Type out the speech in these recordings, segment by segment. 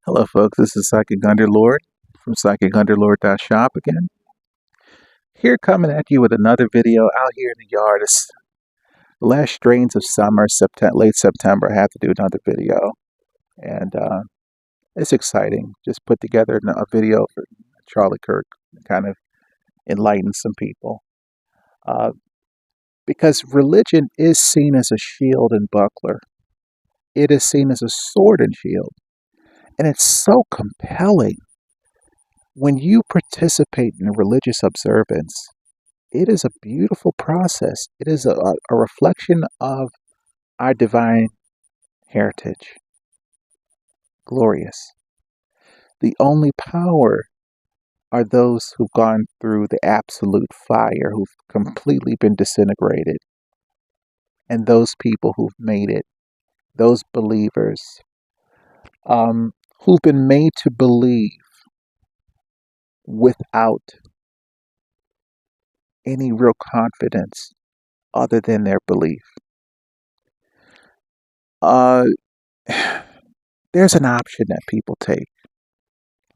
Hello, folks. This is Psychic Underlord from psychicunderlord.shop again. Here coming at you with another video out here in the yard. It's the last strains of summer, late September. I have to do another video, and it's exciting. Just put together a video for Charlie Kirk, kind of enlighten some people. Uh, because religion is seen as a shield and buckler. It is seen as a sword and shield, and it's so compelling when you participate in a religious observance. It is a beautiful process. It is a reflection of our divine heritage. Glorious. The only power are those who've gone through the absolute fire, who've completely been disintegrated, and those people who've made it, those believers, who've been made to believe without any real confidence other than their belief. Uh, there's an option that people take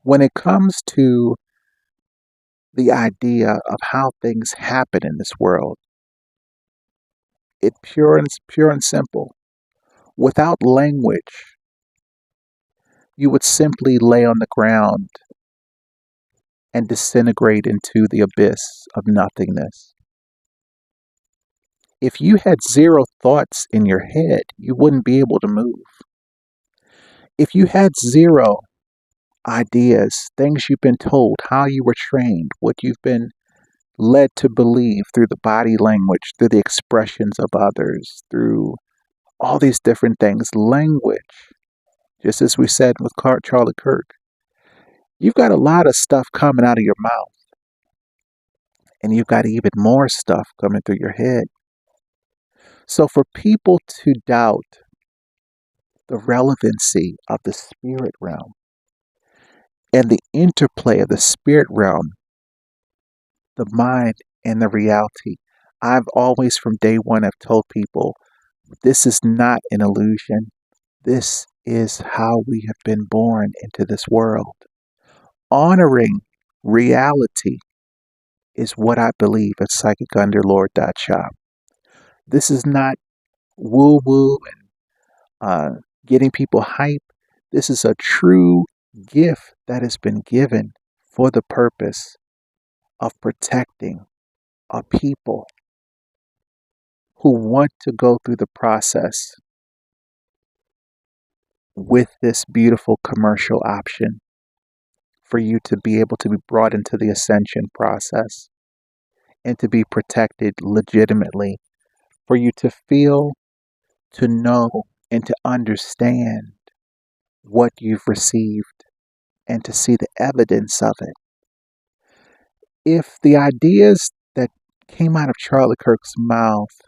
when it comes to the idea of how things happen in this world. It's pure and simple. Without language, you would simply lay on the ground and disintegrate into the abyss of nothingness. If you had zero thoughts in your head, you wouldn't be able to move. If you had zero ideas, things you've been told, how you were trained, what you've been led to believe through the body language, through the expressions of others, through all these different things, language, just as we said with Charlie Kirk, you've got a lot of stuff coming out of your mouth, and you've got even more stuff coming through your head. So for people to doubt the relevancy of the spirit realm and the interplay of the spirit realm, the mind, and the reality, I've always from day one have told people, this is not an illusion. This is how we have been born into this world. Honoring reality is what I believe at psychicunderlord.shop. This is not woo woo and getting people hype. This is a true gift that has been given for the purpose of protecting a people who want to go through the process with this beautiful commercial option for you to be able to be brought into the ascension process and to be protected legitimately, for you to feel, to know, and to understand what you've received and to see the evidence of it. If the ideas that came out of Charlie Kirk's mouth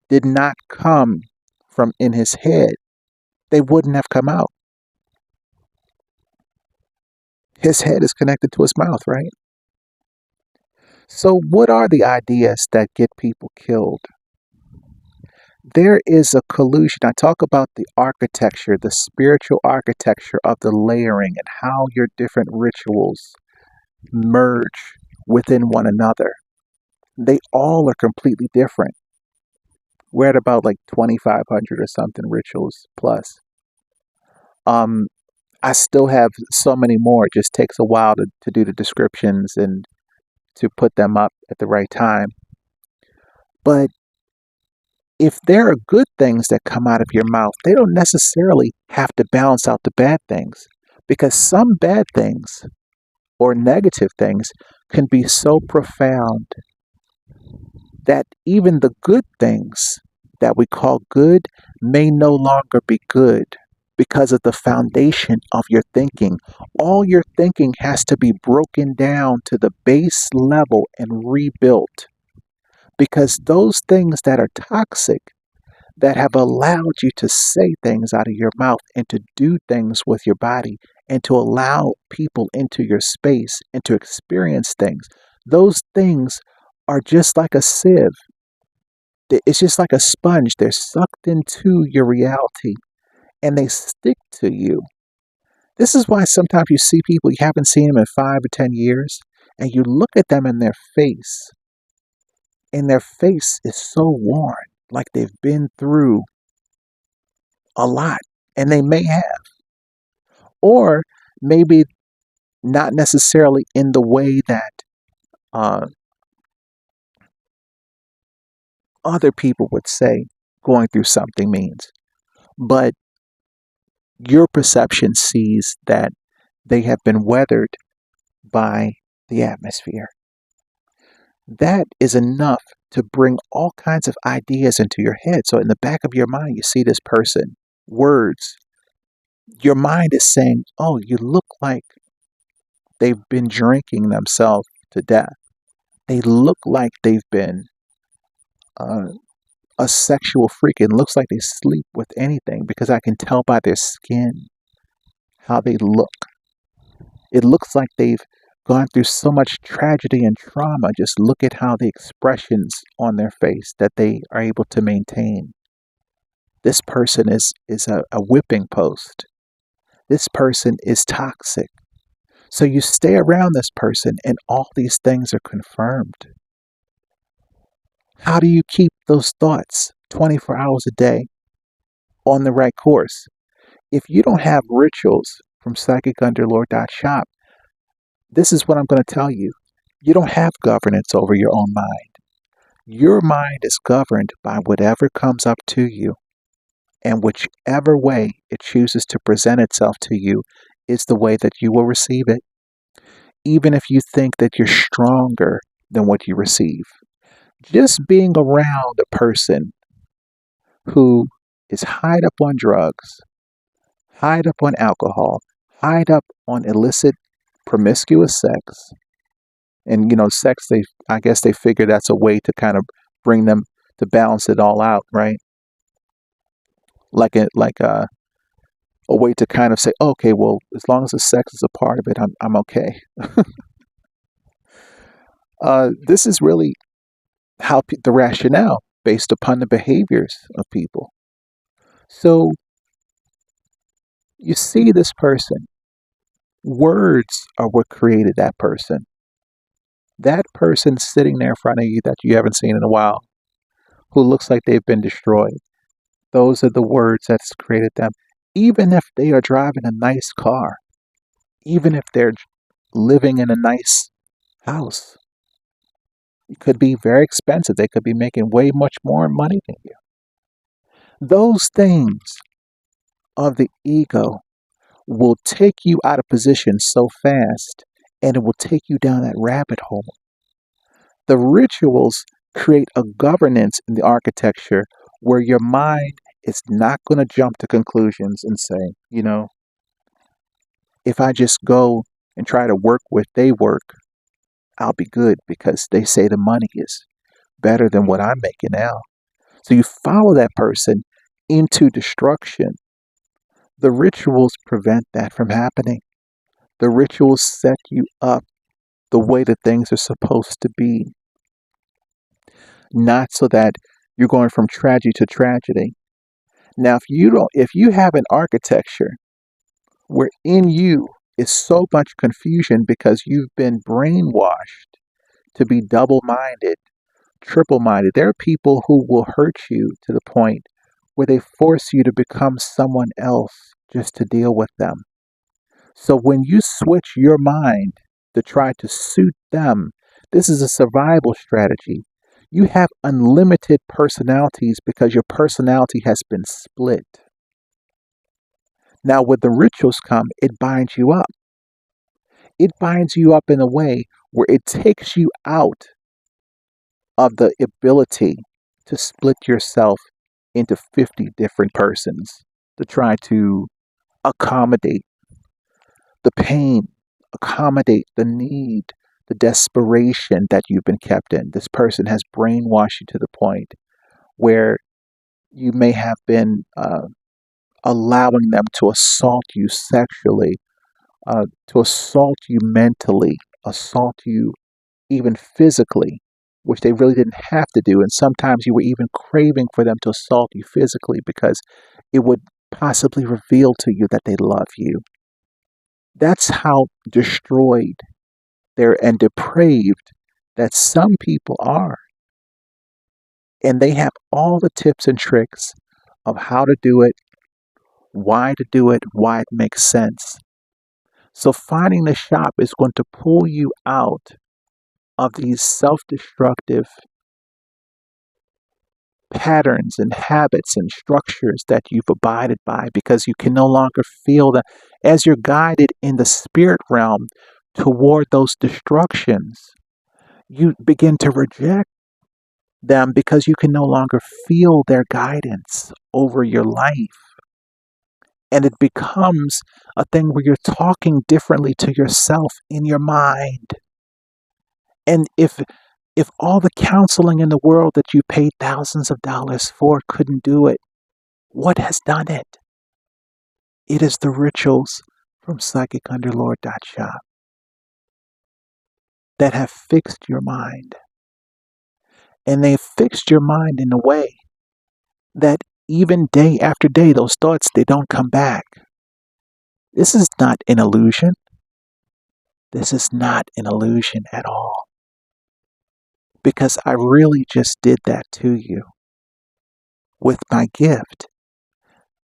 did not come from in his head, they wouldn't have come out. His head is connected to his mouth, right? So, what are the ideas that get people killed? There is a collusion. I talk about the architecture, the spiritual architecture of the layering and how your different rituals merge within one another. They all are completely different. We're at about like 2,500 or something rituals plus. Um, I still have so many more. It just takes a while to do the descriptions and to put them up at the right time. But if there are good things that come out of your mouth, they don't necessarily have to balance out the bad things, because some bad things or negative things can be so profound that even the good things that we call good may no longer be good because of the foundation of your thinking. All your thinking has to be broken down to the base level and rebuilt, because those things that are toxic, that have allowed you to say things out of your mouth and to do things with your body and to allow people into your space and to experience things, those things are just like a sieve. It's just like a sponge. They're sucked into your reality and they stick to you. This is why sometimes you see people you haven't seen them in 5 or 10 years, and you look at them in their face, and their face is so worn, like they've been through a lot, and they may have, or maybe not necessarily in the way that uh, other people would say going through something means, but your perception sees that they have been weathered by the atmosphere. That is enough to bring all kinds of ideas into your head. So, in the back of your mind, you see this person, words. Your mind is saying, oh, you look like they've been drinking themselves to death. They look like they've been uh, a sexual freak. It looks like they sleep with anything because I can tell by their skin how they look. It looks like they've gone through so much tragedy and trauma. Just look at how the expressions on their face that they are able to maintain. This person is a whipping post. This person is toxic. So you stay around this person and all these things are confirmed. How do you keep those thoughts 24 hours a day on the right course? If you don't have rituals from psychicunderlord.shop, this is what I'm going to tell you. You don't have governance over your own mind. Your mind is governed by whatever comes up to you, and whichever way it chooses to present itself to you is the way that you will receive it, even if you think that you're stronger than what you receive. Just being around a person who is high up on drugs, high up on alcohol, high up on illicit, promiscuous sex, and sex, they I guess they figure that's a way to kind of bring them to balance it all out, right? Like a way to kind of say, okay, well, as long as the sex is a part of it, I'm okay. This is really how the rationale based upon the behaviors of people. So you see this person. Words are what created that person. That person sitting there in front of you that you haven't seen in a while, who looks like they've been destroyed. Those are the words that's created them. Even if they are driving a nice car, even if they're living in a nice house, it could be very expensive. They could be making way much more money than you. Those things of the ego will take you out of position so fast, and it will take you down that rabbit hole. The rituals create a governance in the architecture where your mind is not going to jump to conclusions and say, if I just go and try to work where they work, I'll be good because they say the money is better than what I'm making now. So you follow that person into destruction. The rituals prevent that from happening. The rituals set you up the way that things are supposed to be, not so that you're going from tragedy to tragedy. Now, if you have an architecture where in you is so much confusion because you've been brainwashed to be double-minded, triple-minded, there are people who will hurt you to the point where they force you to become someone else just to deal with them. So when you switch your mind to try to suit them, this is a survival strategy. You have unlimited personalities because your personality has been split. Now, when the rituals come, it binds you up. It binds you up in a way where it takes you out of the ability to split yourself into 50 different persons to try to accommodate the pain, accommodate the need, the desperation that you've been kept in. This person has brainwashed you to the point where you may have been allowing them to assault you sexually, to assault you mentally, assault you even physically, which they really didn't have to do. And sometimes you were even craving for them to assault you physically because it would possibly reveal to you that they love you. That's how destroyed and depraved that some people are. And they have all the tips and tricks of how to do it, why it makes sense. So finding the shop is going to pull you out of these self-destructive patterns and habits and structures that you've abided by because you can no longer feel that as you're guided in the spirit realm toward those destructions, you begin to reject them because you can no longer feel their guidance over your life. And it becomes a thing where you're talking differently to yourself in your mind. And if all the counseling in the world that you paid thousands of dollars for couldn't do it, what has done it? It is the rituals from psychicunderlord.shop that have fixed your mind. And they've fixed your mind in a way that even day after day, those thoughts, they don't come back. This is not an illusion. This is not an illusion at all. Because I really just did that to you with my gift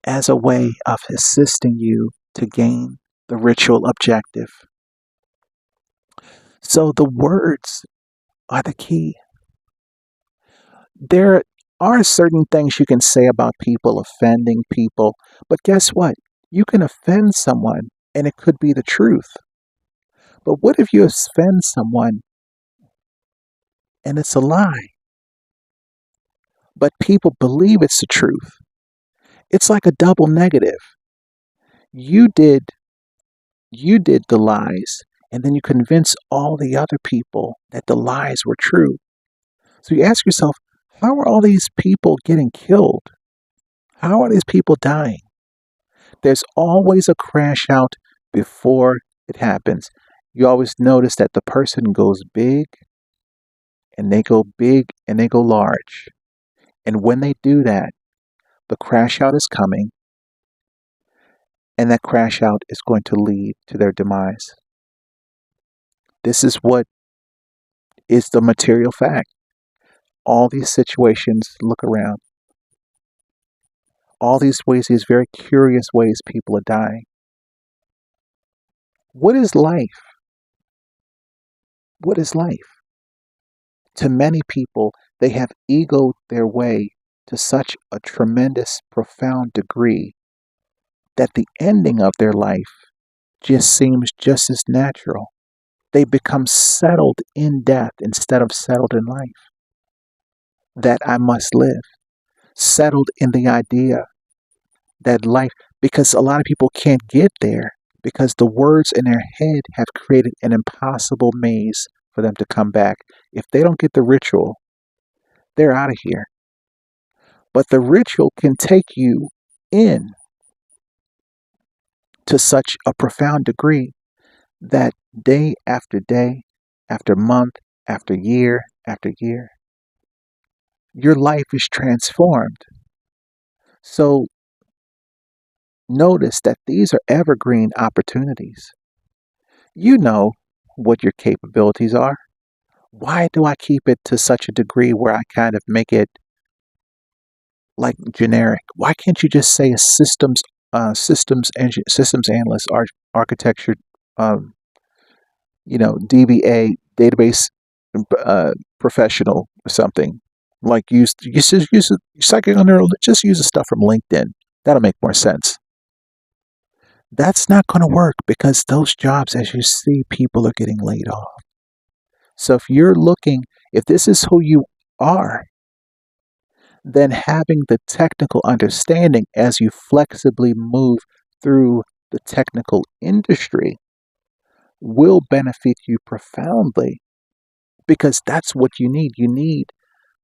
as a way of assisting you to gain the ritual objective. So the words are the key. There are certain things you can say about people, offending people, but guess what? You can offend someone and it could be the truth. But what if you offend someone and it's a lie? But people believe it's the truth. It's like a double negative. You did you did the lies and then you convince all the other people that the lies were true. So you ask yourself, how are all these people getting killed? How are these people dying? There's always a crash out before it happens. You always notice that the person goes big and they go big and they go large. And when they do that, the crash out is coming and that crash out is going to lead to their demise. This is what is the material fact. All these situations, look around. All these ways, these very curious ways people are dying. What is life? What is life? To many people, they have egoed their way to such a tremendous, profound degree that the ending of their life just seems just as natural. They become settled in death instead of settled in life. That I must live. Settled in the idea that life, because a lot of people can't get there because the words in their head have created an impossible maze for them to come back. If they don't get the ritual, they're out of here. But the ritual can take you in to such a profound degree that day after month, after year, your life is transformed. So notice that these are evergreen opportunities. You know what your capabilities are. Why do I keep it to such a degree where I kind of make it like generic? Why can't you just say a systems analyst, architecture, um, DBA, database uh, professional or something? Like use psychic under just use the stuff from LinkedIn. That'll make more sense. That's not going to work because those jobs, as you see, people are getting laid off. So if this is who you are, then having the technical understanding as you flexibly move through the technical industry will benefit you profoundly because that's what you need. You need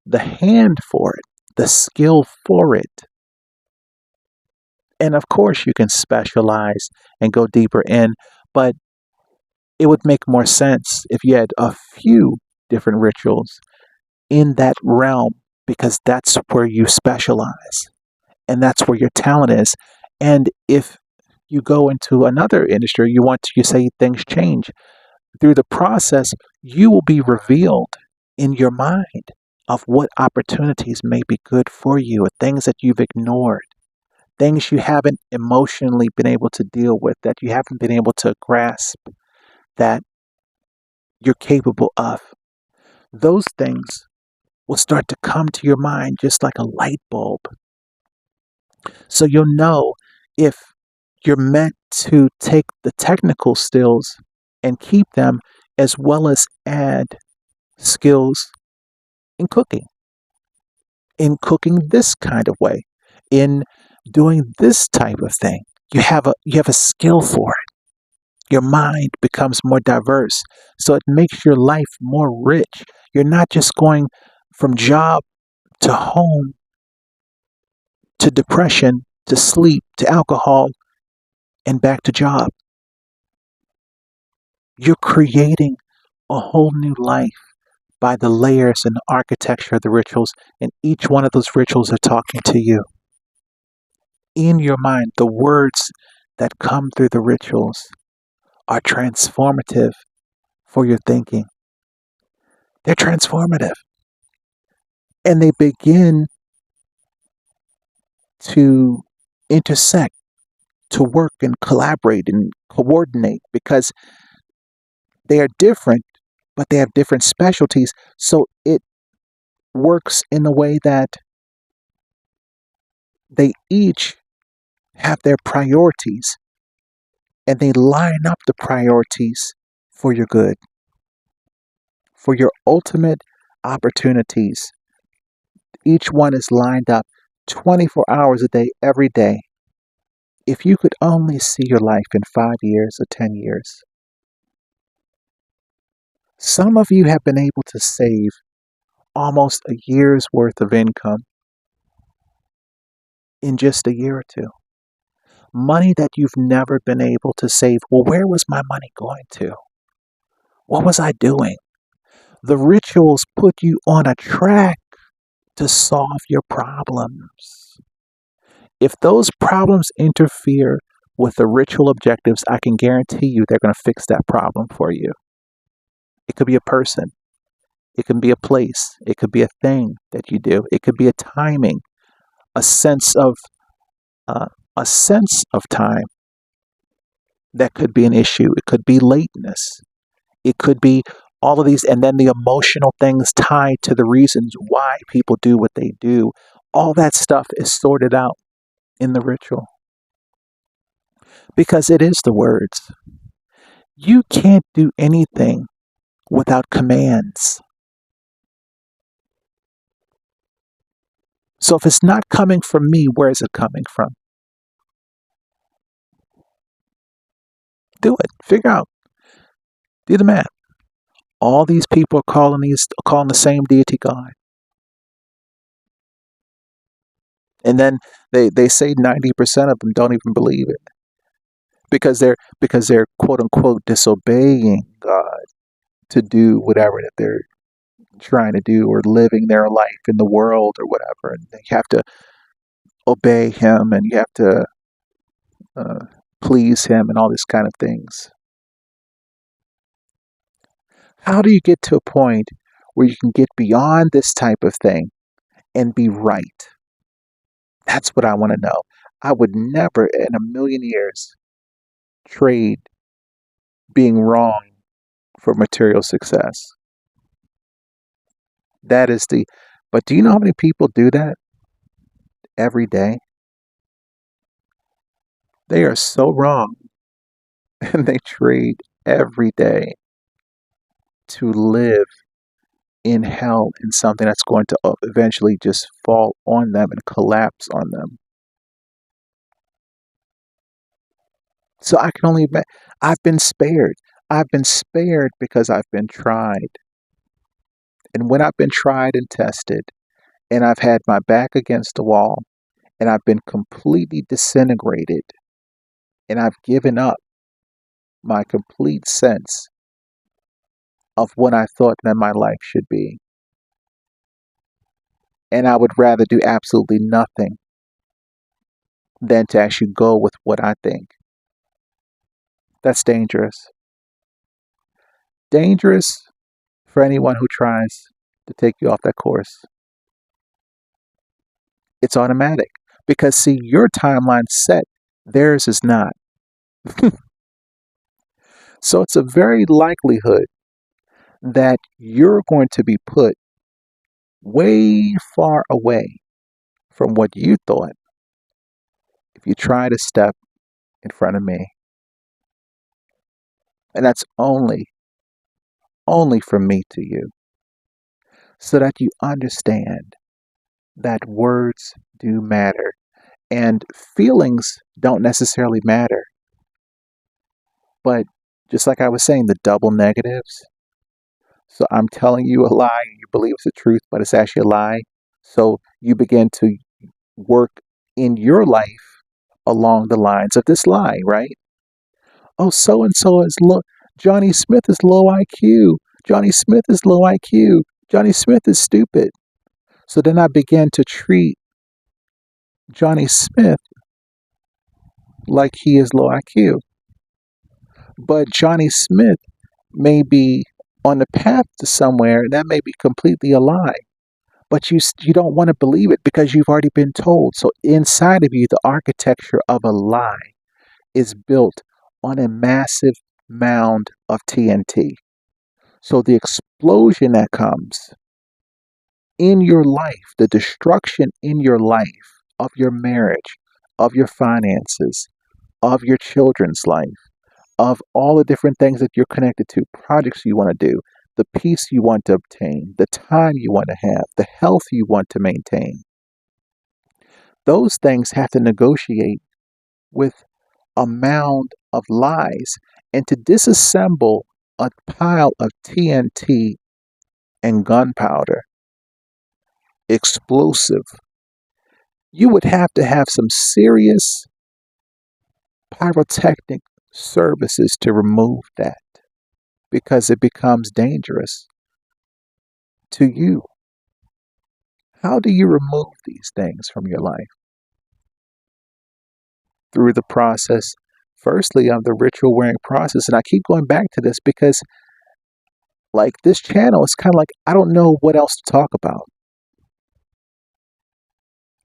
the hand for it, the skill for it. And of course, you can specialize and go deeper in, but it would make more sense if you had a few different rituals in that realm because that's where you specialize and that's where your talent is. And if you go into another industry, you say things change. Through the process, you will be revealed in your mind of what opportunities may be good for you, or things that you've ignored, things you haven't emotionally been able to deal with, that you haven't been able to grasp, that you're capable of. Those things will start to come to your mind just like a light bulb. So you'll know if you're meant to take the technical skills and keep them, as well as add skills in cooking this kind of way, in doing this type of thing. You have a skill for it. Your mind becomes more diverse. So it makes your life more rich. You're not just going from job to home to depression to sleep to alcohol and back to job. You're creating a whole new life by the layers and the architecture of the rituals, and each one of those rituals are talking to you. In your mind, the words that come through the rituals are transformative for your thinking. They're transformative. And they begin to intersect, to work and collaborate and coordinate, because they are different, but they have different specialties. So it works in a way that they each have their priorities, and they line up the priorities for your good, for your ultimate opportunities. Each one is lined up 24 hours a day, every day. If you could only see your life in 5 years or 10 years, some of you have been able to save almost a year's worth of income in just a year or two. Money that you've never been able to save. Well, where was my money going to? What was I doing? The rituals put you on a track to solve your problems. If those problems interfere with the ritual objectives, I can guarantee you they're going to fix that problem for you. It could be a person, it can be a place, it could be a thing that you do, it could be a timing, a sense of uh, a sense of time that could be an issue. It could be lateness. It could be all of these, and then the emotional things tied to the reasons why people do what they do. All that stuff is sorted out in the ritual, because it is the words. You can't do anything without commands. So if it's not coming from me, where is it coming from? Do it. Figure out. Do the math. All these people are calling the same deity God. And then they say 90% of them don't even believe it, because they're quote unquote disobeying God to do whatever that they're trying to do, or living their life in the world or whatever. And you have to obey him, and you have to uh, please him, and all these kind of things. How do you get to a point where you can get beyond this type of thing and be right? That's what I want to know. I would never in a million years trade being wrong for material success. That is the, but do you know how many people do that every day? They are so wrong and they trade every day to live in hell, in something that's going to eventually just fall on them and collapse on them. So I can only admit, I've been spared. I've been spared because I've been tried. And when I've been tried and tested, and I've had my back against the wall, and I've been completely disintegrated, and I've given up my complete sense of what I thought that my life should be. And I would rather do absolutely nothing than to actually go with what I think. That's dangerous. Dangerous for anyone who tries to take you off that course. It's automatic. Because, see, your timeline's set, theirs is not. So it's a very likelihood that you're going to be put way far away from what you thought if you try to step in front of me. And that's only from me to you, so that you understand that words do matter and feelings don't necessarily matter. But just like I was saying, the double negatives. So I'm telling you a lie and you believe it's the truth, but it's actually a lie. So you begin to work in your life along the lines of this lie, right? Oh, so and so is low. Johnny Smith is low IQ. Johnny Smith is low IQ. Johnny Smith is stupid. So then I began to treat Johnny Smith like he is low IQ. But Johnny Smith may be on the path to somewhere that may be completely a lie. But you don't want to believe it because you've already been told. So inside of you, the architecture of a lie is built on a massive mound of TNT. So the explosion that comes in your life, the destruction in your life of your marriage, of your finances, of your children's life, of all the different things that you're connected to, projects you want to do, the peace you want to obtain, the time you want to have, the health you want to maintain. Those things have to negotiate with a mound of lies. And to disassemble a pile of TNT and gunpowder, explosive, you would have to have some serious pyrotechnic services to remove that because it becomes dangerous to you. How do you remove these things from your life? Through the process, firstly, of the ritual wearing process. And I keep going back to this because, like, this channel is kind of like, I don't know what else to talk about.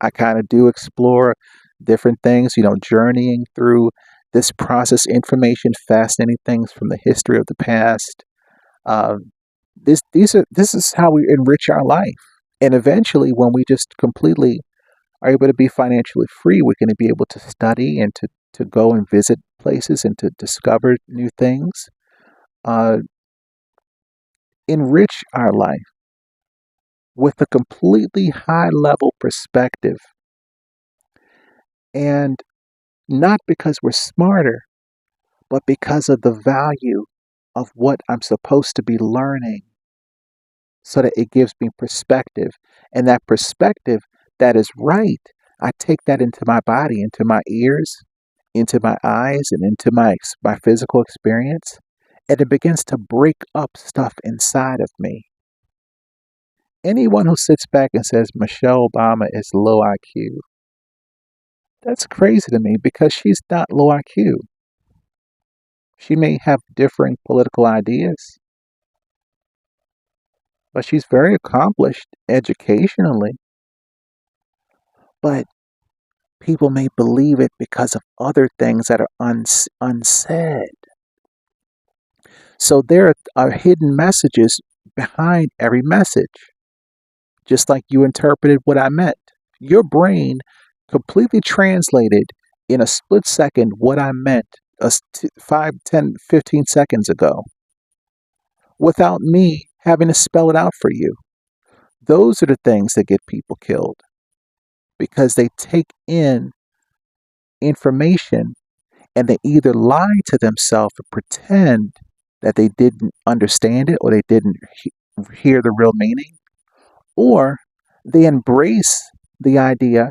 I kind of do explore different things, journeying through this process, information, fascinating things from the history of the past. Um, this is how we enrich our life. And eventually, when we just completely are able to be financially free, we're going to be able to study and to go and visit places and to discover new things, uh, enrich our life with a completely high level perspective. And not because we're smarter, but because of the value of what I'm supposed to be learning, so that it gives me perspective. And that perspective that is right, I take that into my body, into my ears, into my eyes, and into my physical experience. And it begins to break up stuff inside of me. Anyone who sits back and says Michelle Obama is low IQ, that's crazy to me because she's not low IQ. She may have differing political ideas, but she's very accomplished educationally. But people may believe it because of other things that are unsaid. So there are hidden messages behind every message, just like you interpreted what I meant. Your brain completely translated in a split second what I meant 5, 10, 15 seconds ago without me having to spell it out for you. Those are the things that get people killed because they take in information and they either lie to themselves or pretend that they didn't understand it or they didn't hear the real meaning, or they embrace the idea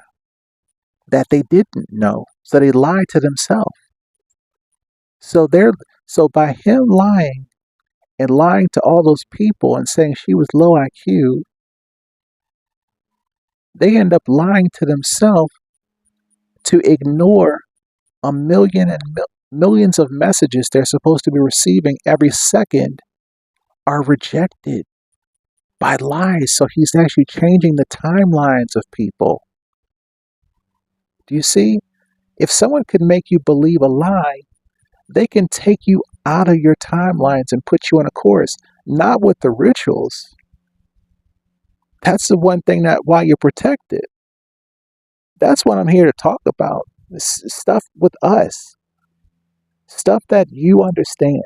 that they didn't know. So they lie to themselves. So they're so by him lying and lying to all those people and saying she was low IQ, they end up lying to themselves to ignore a million and millions of messages they're supposed to be receiving every second are rejected by lies. So he's actually changing the timelines of people. Do you see? If someone could make you believe a lie, they can take you out of your timelines and put you on a course. Not with the rituals. That's the one thing that why you're protected. That's what I'm here to talk about. This stuff with us, stuff that you understand.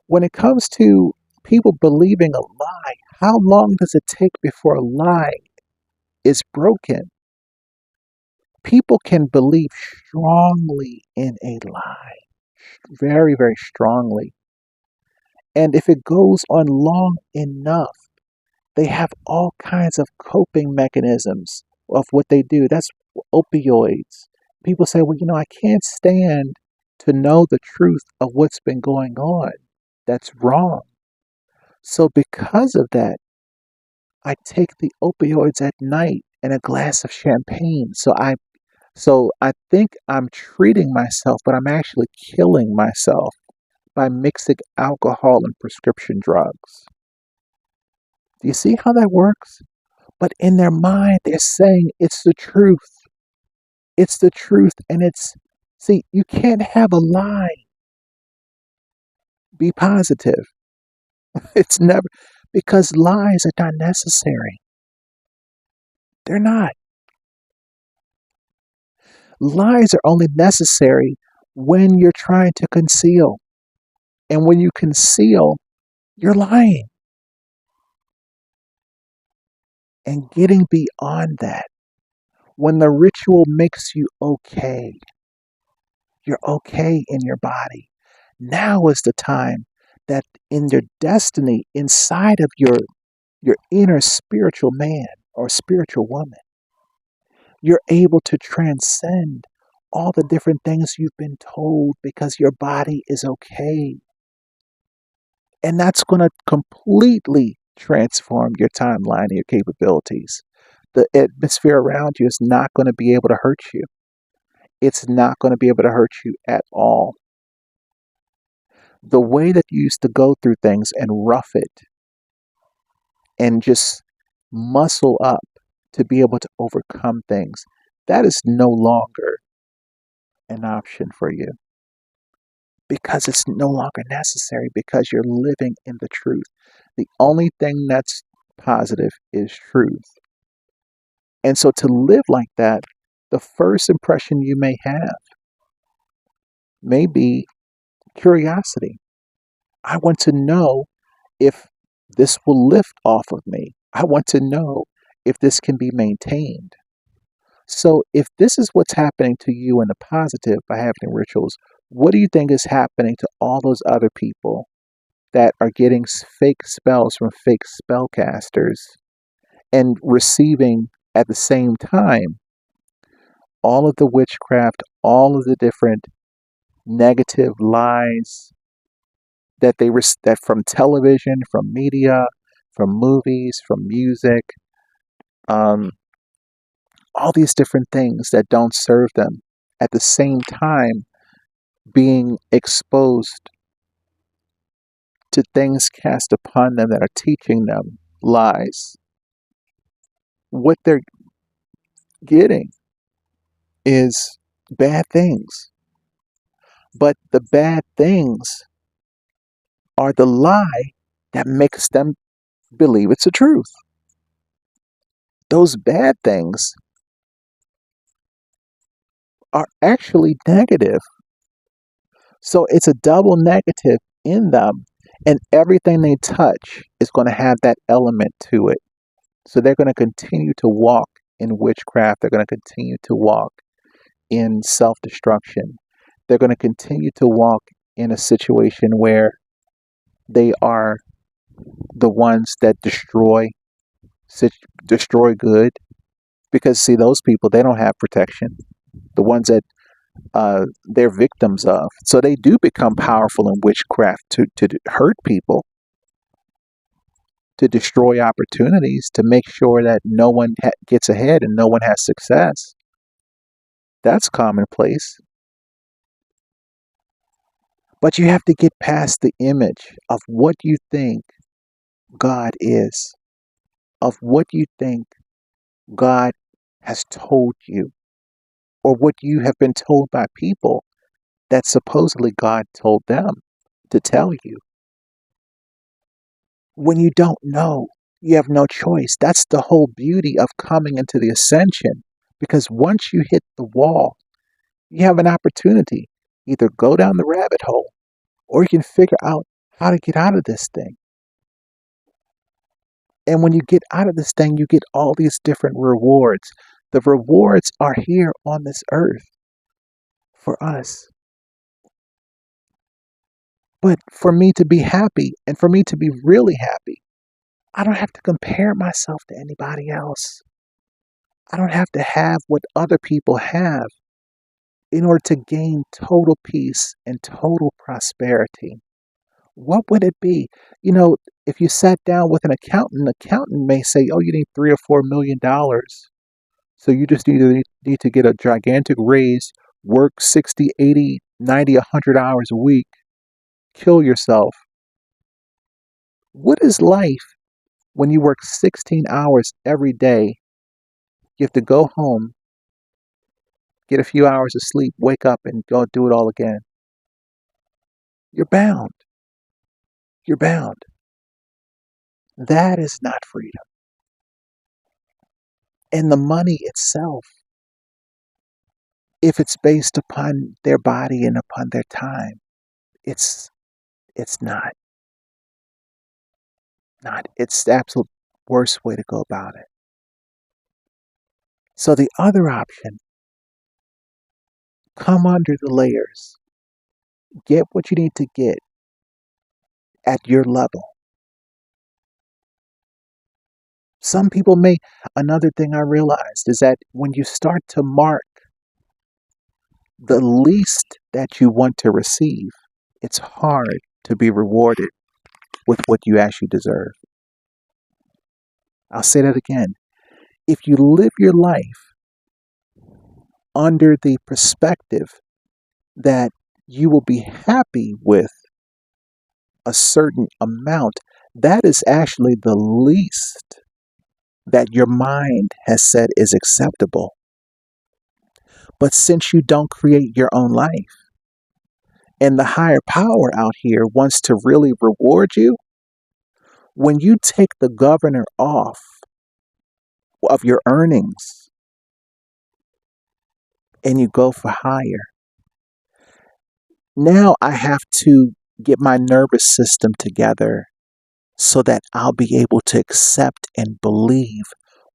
When it comes to people believing a lie, how long does it take before a lie is broken? People can believe strongly in a lie, very, very strongly. And if it goes on long enough, they have all kinds of coping mechanisms of what they do. That's opioids. People say, well, I can't stand to know the truth of what's been going on. That's wrong. So, because of that, I take the opioids at night and a glass of champagne. So I think I'm treating myself, but I'm actually killing myself by mixing alcohol and prescription drugs. Do you see how that works? But in their mind, they're saying it's the truth. It's the truth. And see, you can't have a lie be positive. It's never, because lies are not necessary. They're not. Lies are only necessary when you're trying to conceal. And when you conceal, you're lying. And getting beyond that, when the ritual makes you okay, you're okay in your body. Now is the time that in your destiny, inside of your inner spiritual man or spiritual woman, you're able to transcend all the different things you've been told because your body is okay. And that's going to completely transform your timeline and your capabilities. The atmosphere around you is not going to be able to hurt you. It's not going to be able to hurt you at all. The way that you used to go through things and rough it and just muscle up to be able to overcome things, that is no longer an option for you because it's no longer necessary because you're living in the truth. The only thing that's positive is truth. And so to live like that, the first impression you may have may be curiosity. I want to know if this will lift off of me. I want to know if this can be maintained. So, if this is what's happening to you in the positive by having rituals, what do you think is happening to all those other people that are getting fake spells from fake spellcasters and receiving at the same time all of the witchcraft, all of the different negative lies that from television, from media, from movies, from music, um, all these different things that don't serve them, at the same time being exposed to things cast upon them that are teaching them lies. What they're getting is bad things, but the bad things are the lie that makes them believe it's the truth. Those bad things are actually negative. So it's a double negative in them, and everything they touch is going to have that element to it. So they're going to continue to walk in witchcraft. They're going to continue to walk in self destruction. They're going to continue to walk in a situation where they are the ones that destroy good. Because see, those people, they don't have protection. The ones that they're victims of. So they do become powerful in witchcraft to hurt people, to destroy opportunities, to make sure that no one gets ahead and no one has success. That's commonplace. But you have to get past the image of what you think God is, of what you think God has told you, or what you have been told by people that supposedly God told them to tell you. When you don't know, you have no choice. That's the whole beauty of coming into the ascension. Because once you hit the wall, you have an opportunity. Either go down the rabbit hole or you can figure out how to get out of this thing. And when you get out of this thing, you get all these different rewards. The rewards are here on this earth for us. But for me to be happy and for me to be really happy, I don't have to compare myself to anybody else. I don't have to have what other people have in order to gain total peace and total prosperity. What would it be? You know, if you sat down with an accountant may say, "Oh, you need $3 or $4 million. So you just need to get a gigantic raise, work 60, 80, 90, 100 hours a week, kill yourself." What is life when you work 16 hours every day? You have to go home, get a few hours of sleep, wake up, and go do it all again. You're bound. You're bound. That is not freedom. And the money itself, if it's based upon their body and upon their time, it's it's not. It's the absolute worst way to go about it. So the other option, come under the layers, get what you need to get at your level. Some people may, another thing I realized is that when you start to mark the least that you want to receive, it's hard to be rewarded with what you actually deserve. I'll say that again. If you live your life under the perspective that you will be happy with a certain amount, that is actually the least that your mind has said is acceptable. But since you don't create your own life, and the higher power out here wants to really reward you, when you take the governor off of your earnings and you go for higher, now I have to get my nervous system together so that I'll be able to accept and believe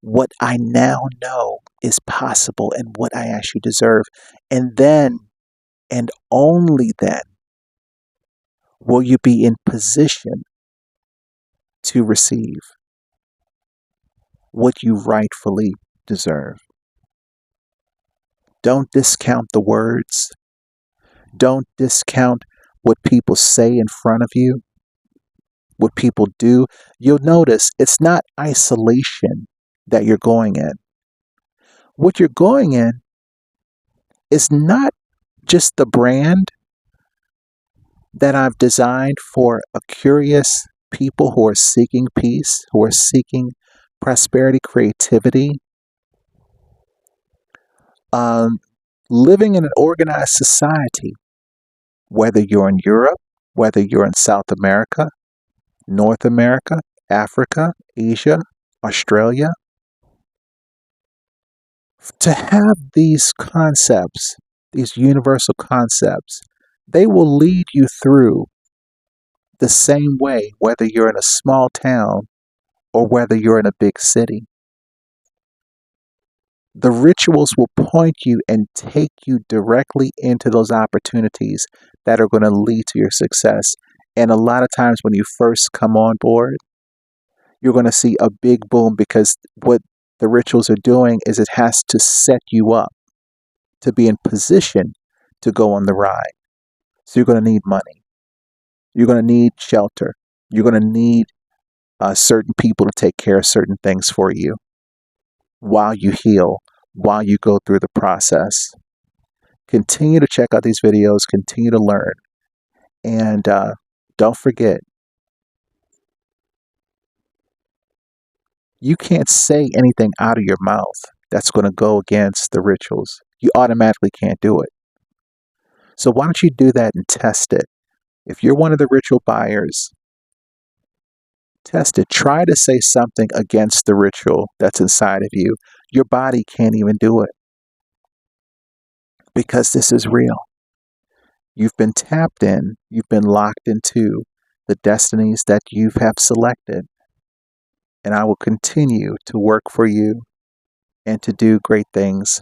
what I now know is possible and what I actually deserve. And then, and only then, will you be in position to receive what you rightfully deserve. Don't discount the words. Don't discount what people say in front of you, what people do. You'll notice it's not isolation that you're going in. What you're going in is not just the brand that I've designed for a curious people who are seeking peace, who are seeking prosperity, creativity, um, living in an organized society, whether you're in Europe, whether you're in South America, North America, Africa, Asia, Australia, to have these concepts, these universal concepts, they will lead you through the same way, whether you're in a small town or whether you're in a big city. The rituals will point you and take you directly into those opportunities that are going to lead to your success. And a lot of times when you first come on board, you're going to see a big boom because what the rituals are doing is it has to set you up to be in position to go on the ride. So you're going to need money. You're going to need shelter. You're going to need certain people to take care of certain things for you while you heal, while you go through the process. Continue to check out these videos, continue to learn. And don't forget, you can't say anything out of your mouth that's going to go against the rituals. You automatically can't do it. So why don't you do that and test it? If you're one of the ritual buyers, test it. Try to say something against the ritual that's inside of you. Your body can't even do it because this is real. You've been tapped in, you've been locked into the destinies that you have selected. And I will continue to work for you and to do great things